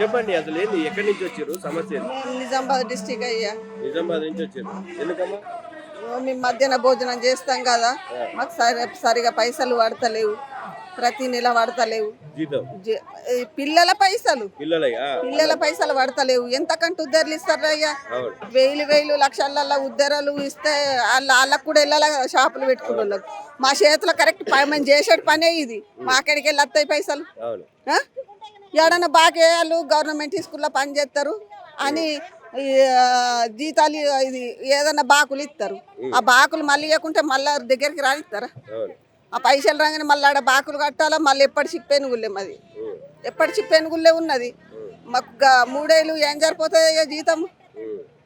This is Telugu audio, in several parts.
చెప్పండి అసలు ఏంది ఎక్కడి నుంచి వచ్చారు సమస్య ఏంది? మేము నిజామాబాద్ డిస్టిక్ అయ్యా. నిజామాబాద్ నుంచి వచ్చారు ఎందుకమ్మా? మేము మధ్యాహ్న భోజనం చేస్తాం కదా, మాకు సరిగా పైసలు పడతలేవు, ప్రతి నెల పడతలేవు. జీతం ఈ పిల్లల పైసలు పిల్లలయ్యా పిల్లల పైసలు పడతలేవు. ఎంతకంటే ఉద్దరలు ఇస్తారు అయ్యా, వేలు లక్షల ఉద్దరలు ఇస్తే వాళ్ళకు కూడా వెళ్ళాలి కదా షాపులు పెట్టుకున్న వాళ్ళకు. మా చేతిలో కరెక్ట్ మేము చేసేటి పనే ఇది. మాకెడికి వెళ్ళి వస్తాయి పైసలు. ఏడన్నా బాకేయాలు గవర్నమెంట్ స్కూల్లో పని చేస్తారు అని జీతాలు ఇది ఏదన్నా బాకులు ఇస్తారు. ఆ బాకులు మళ్ళీ ఇవ్వకుంటే మళ్ళీ దగ్గరికి రానిస్తారా? ఆ పైసలు రాగానే మళ్ళీ ఆడ బాకులు కట్టాలా. మళ్ళీ ఎప్పటి చిప్పేనుగుళ్ళే మాది, ఎప్పటి చిప్పేనుగుళ్ళే ఉన్నది. మాకు 3 ఏళ్ళు ఏం సరిపోతుంది జీతం?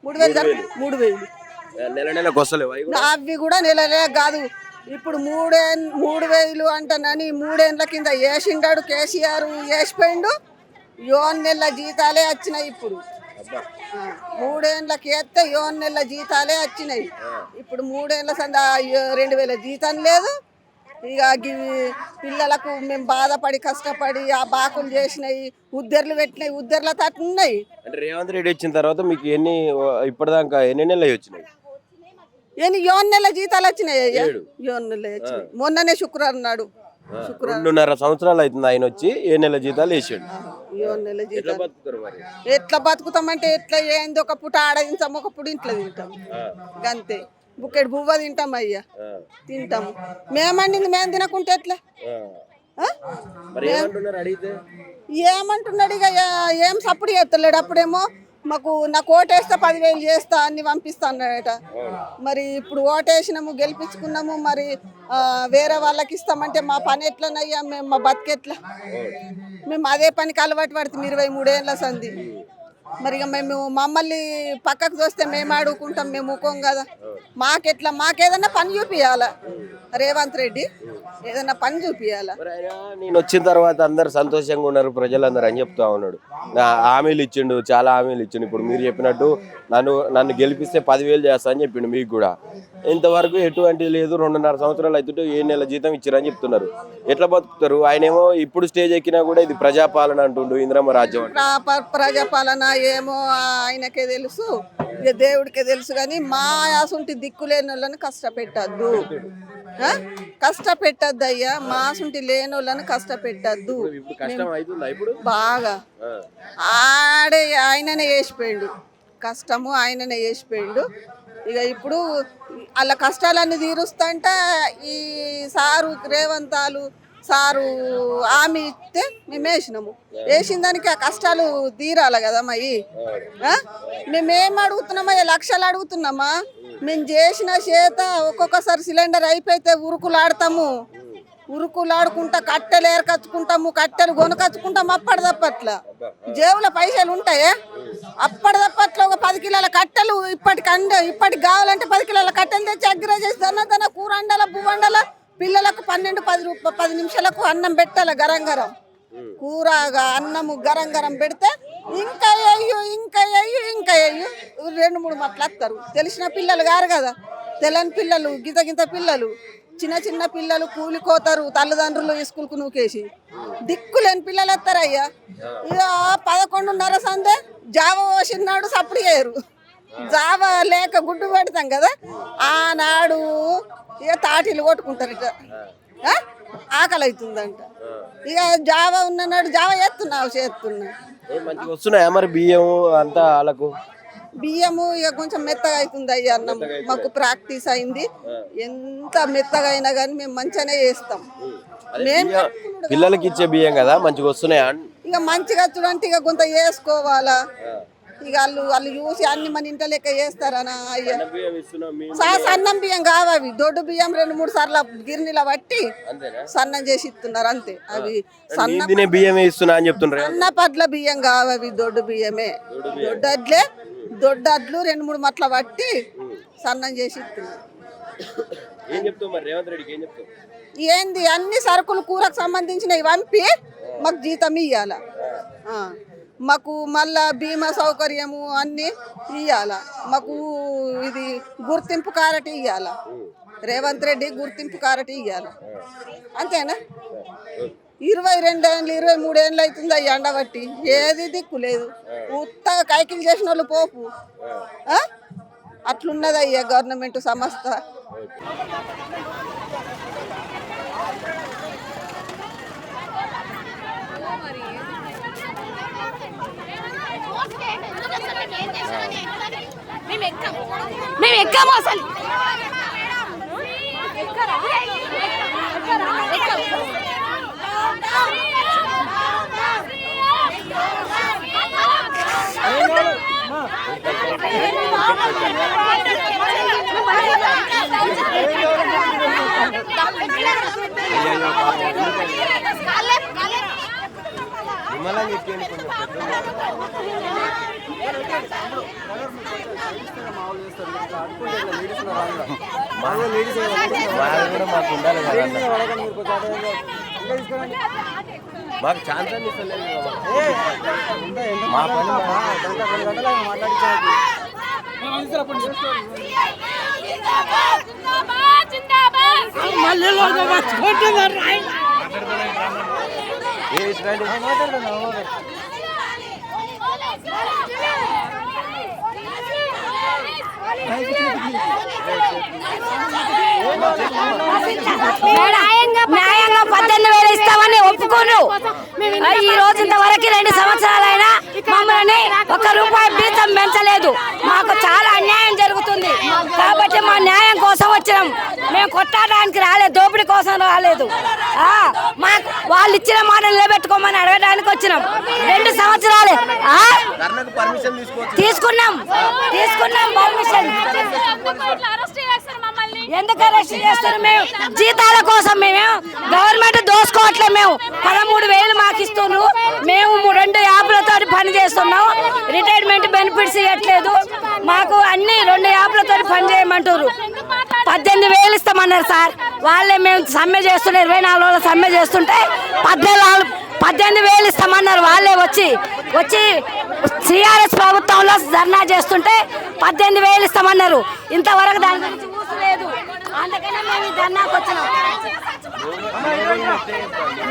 3,000 నెల నెలకు వస్తలేవు అవి కూడా నెలలే కాదు. ఇప్పుడు 3,000 అంటానని 3 ఏళ్ళ కింద వేసిండాడు కేసీఆర్, వేసిపోయిండు. 7 నెలల జీతాలే వచ్చినాయి. ఇప్పుడు 3 ఏళ్ళకి వేస్తే 7 నెలల జీతాలే వచ్చినాయి. ఇప్పుడు 3 ఏళ్ళ సంద 2,000 జీతం లేదు. ఇక పిల్లలకు మేము బాధపడి కష్టపడి ఆ బాకులు చేసినాయి, ఉద్దర్లు పెట్టినాయి, ఉద్దర్ల తట్టు ఉన్నాయి. అంటే రేవంత్ రెడ్డి వచ్చిన తర్వాత మీకు ఇప్పటిదాకా ఎన్ని నెలలు వచ్చినాయి? 7 నెలల జీతాలు వచ్చినాయి. 7 నెలలు వచ్చినాయి. మొన్ననే శుక్రవారం నాడు 2.5 సంవత్సరాలు అవుతుంది ఆయన వచ్చి 7 నెలల జీతాలు వేసాడు. 7 నెలల జీతాలు ఎట్లా బతుకుతామంటే ఎట్లా ఏంది? ఒక పూట ఆడదించాము, ఒక పూట ఇంట్లో తింటాం అంతే. బుక్కెడు బువ్వ తింటాం అయ్యా, తింటాము. మేమండింది మేము తినకుంటే ఎట్లా? ఏమంటున్నాడు ఇక ఏం సప్పుడు చేస్తలేడు. అప్పుడేమో మాకు నాకు ఓటేస్తే 10,000 చేస్తా అన్ని పంపిస్తా అన్నాడట. మరి ఇప్పుడు ఓటేసినాము, గెలిపించుకున్నాము, మరి వేరే వాళ్ళకి ఇస్తామంటే మా పని ఎట్లనయ్యా? మేము మా బతికెట్లా? మేము అదే పనికి అలవాటు పడుతుంది 23 ఏళ్ళ సంది. మరి ఇక మేము మమ్మల్ని పక్కకు చూస్తే మేము అడుగుకుంటాం, మేము ఊకోం కదా. మాకెట్లా? మాకేదన్నా పని చూపియాలా? రేవంత్ రెడ్డి ఏదన్నా పని చూపియాలా? నేను వచ్చిన తర్వాత అందరు సంతోషంగా ఉన్నారు ప్రజలందరూ అని చెప్తా ఉన్నాడు. హామీలు ఇచ్చిండు, చాలా హామీలు ఇచ్చిండు. ఇప్పుడు మీరు చెప్పినట్టు నన్ను గెలిపిస్తే 10,000 చేస్తా అని చెప్పిండు. మీకు కూడా ఇంతవరకు ఎటువంటి లేదు. 2.5 సంవత్సరాలు అవుతుంటే 7 నెలల జీతం ఇచ్చారని చెప్తున్నారు. ఎట్లా బతుకుతారు? ఆయనేమో ఇప్పుడు స్టేజ్ ఎక్కినా కూడా ఇది ప్రజాపాలన అంటుండు, ఇంద్రమ్మ రాజ్యం. ప్రజాపాలన ఏమో ఆయనకే తెలుసు, దేవుడికే తెలుసు. కానీ మా అసుంటి దిక్కులేని వాళ్ళని కష్టపెట్టద్దు, కష్టపెట్టద్దు అయ్యా. మా అసుంటి లేని వాళ్ళని కష్టపెట్టద్దు. బాగా ఆయననే వేసిపోయిండు కష్టము, ఆయననే వేసిపోయిండు. ఇక ఇప్పుడు వాళ్ళ కష్టాలన్నీ తీరుస్తుంటే ఈ సారు రేవంతాలు సారు హామీ ఇస్తే మేము వేసినాము. వేసిన దానికి ఆ కష్టాలు తీరాలి కదా మయి. మేమేం అడుగుతున్నామా? లక్షలు అడుగుతున్నామా? మేము చేసిన చేత ఒక్కొక్కసారి సిలిండర్ అయిపోతే ఉరుకులాడతాము, ఉరుకులాడుకుంటా కట్టెలు ఏరకచ్చుకుంటాము, కట్టెలు కొనకచ్చుకుంటాము. అప్పటిదప్పట్లా జేబులో పైసలు ఉంటాయా? అప్పటిదప్పట్లో ఒక 10 కిలోల కట్టెలు ఇప్పటికి కావాలంటే 10 కిలోల కట్టెలు తెచ్చి అగ్గిర చేసి దన్న కూర వండాల, పువ్వు వండాల. పిల్లలకు 10 నిమిషాలకు అన్నం పెట్టాలి. గరం గరం కూరగా అన్నము గరం గరం పెడితే ఇంకా అయ్యు 2-3 మట్లు వస్తారు. తెలిసిన పిల్లలు గారు కదా, తెలని పిల్లలు, గింత పిల్లలు, చిన్న పిల్లలు కూలిపోతారు. తల్లిదండ్రులు స్కూల్కు నూకేసి దిక్కులేని పిల్లలు వస్తారయ్యా. ఇక 11:30 సందే జావ పోసినాడు సప్పుడు చేయరు. జావ లేక గుడ్డు పెడతాం కదా, ఆనాడు ఇక తాటిలు కొట్టుకుంటారు. ఇక ఆకలి అవుతుందంట. ఇక జావ ఉన్ననాడు జావ చేస్తున్నా. వస్తున్నాయా మరి బియ్యం అంతా వాళ్ళకు? బియ్యము ఇక కొంచెం మెత్తగా అవుతుంది అయ్యా. అన్నం మాకు ప్రాక్టీస్ అయింది. ఎంత మెత్తగా అయినా కానీ మేము మంచిగానే చేస్తాం. పిల్లలకి ఇచ్చే బియ్యం కదా మంచిగా వస్తున్నాయా? ఇక మంచిగా చూడండి, ఇక కొంత వేసుకోవాలా. ఇక వాళ్ళు చూసి అన్ని మన ఇంట్లో లెక్క చేస్తారనా అయ్యా? సన్నం బియ్యం కావవి, దొడ్డు బియ్యం 2-3 సార్లు గిర్నీల బట్టి సన్నం చేసి ఇస్తున్నారు అంతే. అవి సన్న పట్ల బియ్యం కావవి, దొడ్డు బియ్యమే. దొడ్డడ్లు 2-3 మట్ల బట్టి సన్నం చేసి ఇస్తున్నారు. ఏంది అన్ని సరుకులు కూరకు సంబంధించినవి పంపి మాకు జీతం ఇయ్యాల. మాకు మళ్ళా బీమా సౌకర్యము అన్నీ ఇవ్వాల. మాకు ఇది గుర్తింపు కారటి ఇవ్వాల. రేవంత్ రెడ్డి గుర్తింపు కారటి ఇవ్వాల. అంతేనా? 22 ఏళ్ళు 23 ఏళ్ళు అవుతుంది అయ్యి ఎండబట్టి ఏది దిక్కు లేదు ఉత్తగా కైకిలు చేసిన వాళ్ళు పోపు ఆ? అట్లున్నది అయ్యా గవర్నమెంట్ సంస్థ. మేము ఎక్కాము అసలు మాకు ఉండాలి కదా, మాకు ఛాన్స్ అని ఇస్తలేదు మా పని న్యాయంగా 18,000 ఇస్తామని ఒప్పుకోరు. ఈ రోజు ఇంతవరకు 2 సంవత్సరాలైనా మమ్మల్ని ₹1 జీతం పెంచలేదు. మాకు చాలా అన్యాయం జరుగుతుంది కాబట్టి మా న్యాయం కోసం వచ్చినాం. మేము కొట్టడానికి రాలేదు, దోపిడీ కోసం రాలేదు. మాకు వాళ్ళు ఇచ్చిన మాట నిలబెట్టుకోమని అడగడానికి వచ్చినాం. 2 సంవత్సరాలే తీసుకున్నాం పర్మిషన్. ఎందుకు అరెస్ట్ చేస్తారు? మేము జీతాల కోసం మేము గవర్నమెంట్ దోసుకోవట్లే. మేము 13,000 మాకు ఇస్తున్నారు. మేము 2 యాప్లతో పని చేస్తున్నాం. రిటైర్మెంట్ బెనిఫిట్స్ ఇవ్వట్లేదు మాకు. అన్ని 2 యాప్లతో పని చేయమంటారు. 18,000 ఇస్తామన్నారు సార్. వాళ్ళే మేము సమ్మె చేస్తుంటే 24 రోజులు సమ్మె చేస్తుంటే 18,000 ఇస్తామన్నారు. వాళ్ళే వచ్చి సిఆర్ఎస్ ప్రభుత్వంలో ధర్నా చేస్తుంటే 18,000 ఇస్తామన్నారు. ఇంతవరకు దాని గురించి ఊసలేదు. అందుకనే మేము ఈ ధర్నాకు వచ్చినాం.